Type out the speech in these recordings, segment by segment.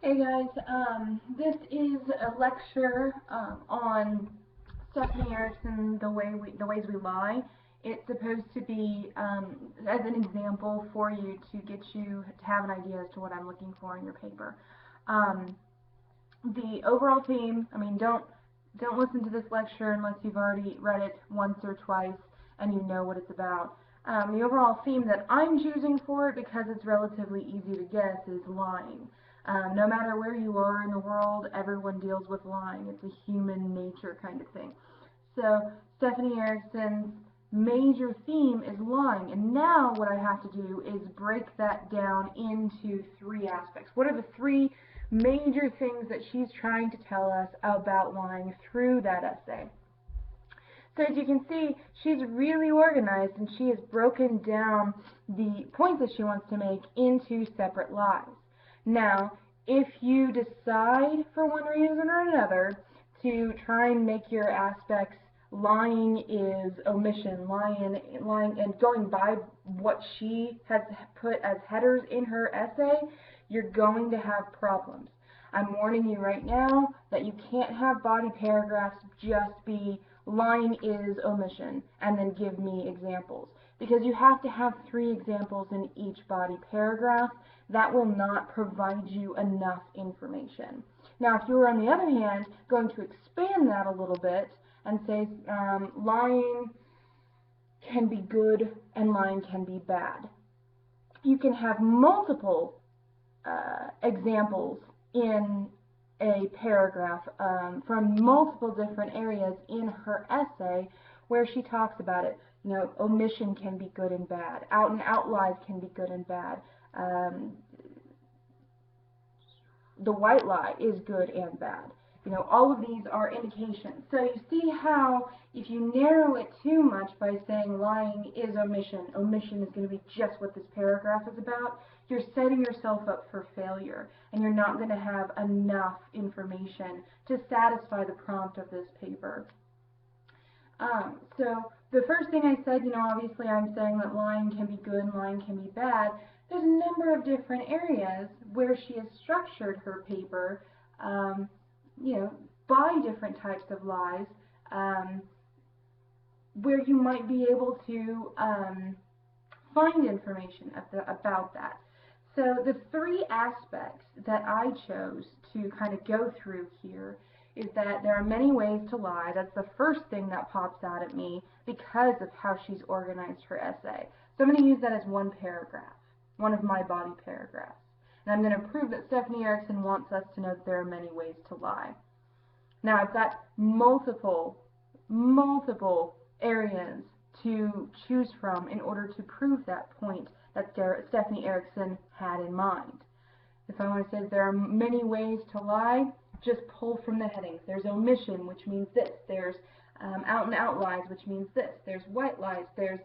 Hey guys, this is a lecture on Stephanie Erickson, the ways we lie. It's supposed to be as an example for you to get you to have an idea as to what I'm looking for in your paper. Um, the overall theme, I mean, don't listen to this lecture unless you've already read it once or twice and you know what it's about. The overall theme that I'm choosing for it, because it's relatively easy to guess, is lying. No matter where you are in the world, everyone deals with lying. It's a human nature kind of thing. So Stephanie Erickson's major theme is lying, and now what I have to do is break that down into three aspects. What are the three major things that she's trying to tell us about lying through that essay? So as you can see, she's really organized, and she has broken down the points that she wants to make into separate lies. Now, if you decide for one reason or another to try and make your aspects lying is omission, lying and going by what she has put as headers in her essay, you're going to have problems. I'm warning you right now that you can't have body paragraphs just be lying is omission and then give me examples, because you have to have three examples in each body paragraph. That will not provide you enough information. Now, if you were, on the other hand, going to expand that a little bit and say lying can be good and lying can be bad, you can have multiple examples in a paragraph from multiple different areas in her essay where she talks about it. You know, omission can be good and bad. Out and out lies can be good and bad. The white lie is good and bad. You know, all of these are indications. So you see how if you narrow it too much by saying lying is omission, omission is going to be just what this paragraph is about, you're setting yourself up for failure, and you're not going to have enough information to satisfy the prompt of this paper. So the first thing I said, you know, obviously I'm saying that lying can be good and lying can be bad. There's a number of different areas where she has structured her paper, you know, by different types of lies, where you might be able to find information about that. So the three aspects that I chose to kind of go through here is that there are many ways to lie. That's the first thing that pops out at me because of how she's organized her essay. So I'm going to use that as one paragraph, one of my body paragraphs. And I'm going to prove that Stephanie Erickson wants us to know that there are many ways to lie. Now I've got multiple areas to choose from in order to prove that point that Stephanie Erickson had in mind. If I want to say there are many ways to lie, just pull from the headings. There's omission, which means this. There's out and out lies, which means this. There's white lies. There's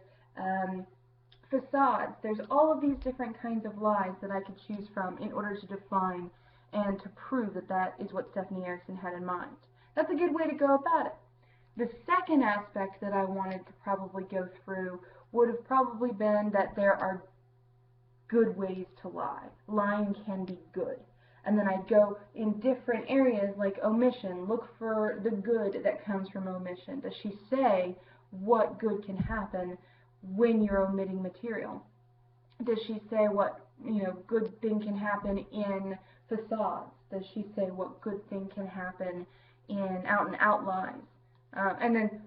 facades. There's all of these different kinds of lies that I could choose from in order to define and to prove that that is what Stephanie Erickson had in mind. That's a good way to go about it. The second aspect that I wanted to probably go through would have probably been that there are good ways to lie. Lying can be good. And then I'd go in different areas like omission, look for the good that comes from omission. Does she say what good can happen when you're omitting material? Does she say what, you know, good thing can happen in facades? Does she say what good thing can happen in out and out lies? And then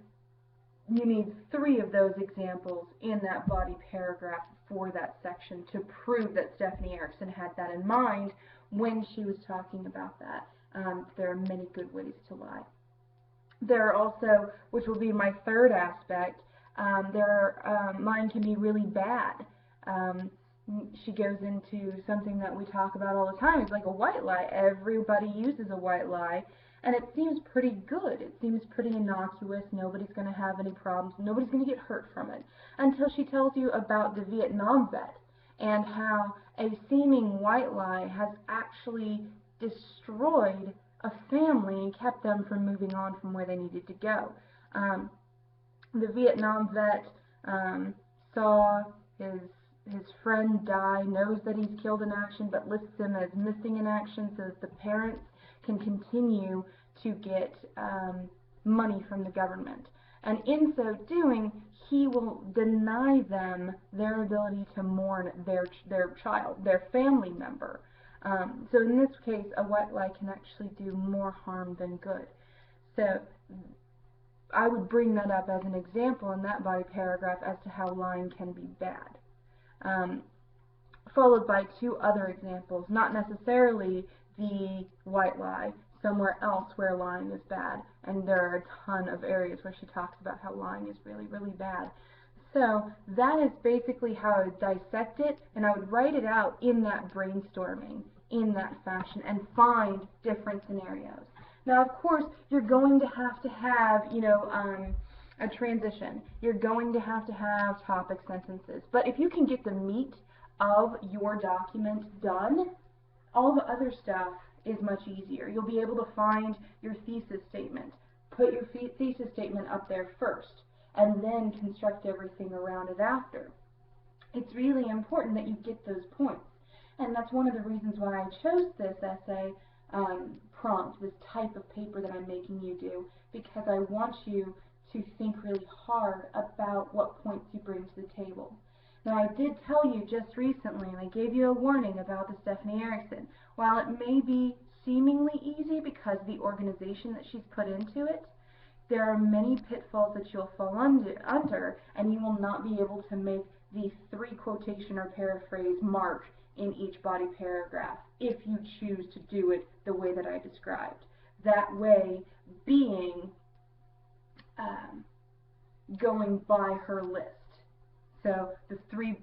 you need three of those examples in that body paragraph for that section to prove that Stephanie Erickson had that in mind when she was talking about that. There are many good ways to lie. There are also, which will be my third aspect, lying can be really bad. She goes into something that we talk about all the time. It's like a white lie. Everybody uses a white lie, and it seems pretty good. It seems pretty innocuous. Nobody's going to have any problems. Nobody's going to get hurt from it until she tells you about the Vietnam vet and how a seeming white lie has actually destroyed a family and kept them from moving on from where they needed to go. The Vietnam vet saw his his friend die, knows that he's killed in action, but lists him as missing in action so that the parents can continue to get money from the government. And in so doing, he will deny them their ability to mourn their child, their family member. So in this case, a white lie can actually do more harm than good. So I would bring that up as an example in that body paragraph as to how lying can be bad. Followed by two other examples, not necessarily the white lie, somewhere else where lying is bad, and there are a ton of areas where she talks about how lying is really, really bad. So that is basically how I would dissect it, and I would write it out in that brainstorming, in that fashion, and find different scenarios. Now, of course, you're going to have, you know, a transition. You're going to have topic sentences. But if you can get the meat of your document done, all the other stuff is much easier. You'll be able to find your thesis statement. Put your thesis statement up there first, and then construct everything around it after. It's really important that you get those points. And that's one of the reasons why I chose this essay prompt, this type of paper that I'm making you do, because I want you to think really hard about what points you bring to the table. Now, I did tell you just recently, and I gave you a warning about the Stephanie Ericcson. While it may be seemingly easy because of the organization that she's put into it, there are many pitfalls that you'll fall under, and you will not be able to make the 3 quotation or paraphrase mark in each body paragraph if you choose to do it the way that I described. That way being going by her list. So the 3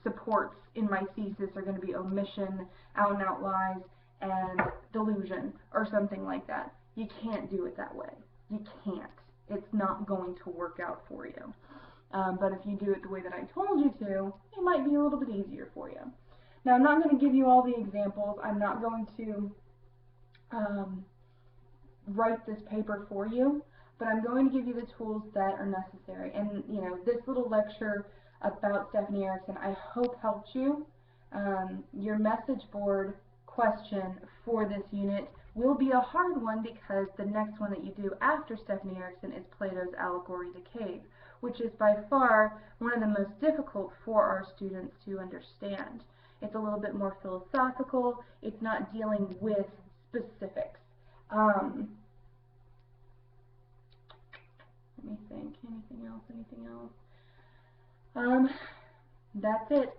supports in my thesis are going to be omission, out and out lies, and delusion, or something like that. You can't do it that way. You can't. It's not going to work out for you. But if you do it the way that I told you to, it might be a little bit easier for you. Now, I'm not going to give you all the examples. I'm not going to write this paper for you, but I'm going to give you the tools that are necessary. And, you know, this little lecture about Stephanie Ericcson, I hope helped you. Your message board question for this unit will be a hard one because the next one that you do after Stephanie Ericcson is Plato's Allegory the Cave, which is by far one of the most difficult for our students to understand. It's a little bit more philosophical. It's not dealing with specifics. Let me think. Anything else? That's it.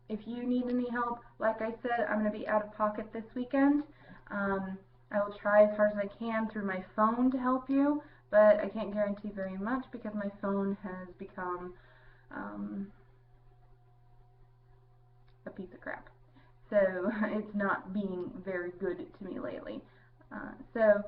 If you need any help, like I said, I'm going to be out of pocket this weekend. I will try as hard as I can through my phone to help you, but I can't guarantee very much because my phone has become a piece of crap. So it's not being very good to me lately. So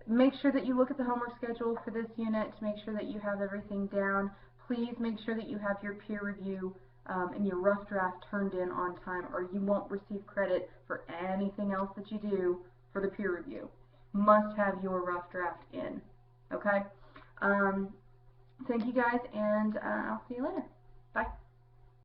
make sure that you look at the homework schedule for this unit to make sure that you have everything down. Please make sure that you have your peer review and your rough draft turned in on time, or you won't receive credit for anything else that you do for the peer review. Must have your rough draft in. Okay? Thank you guys, and I'll see you later.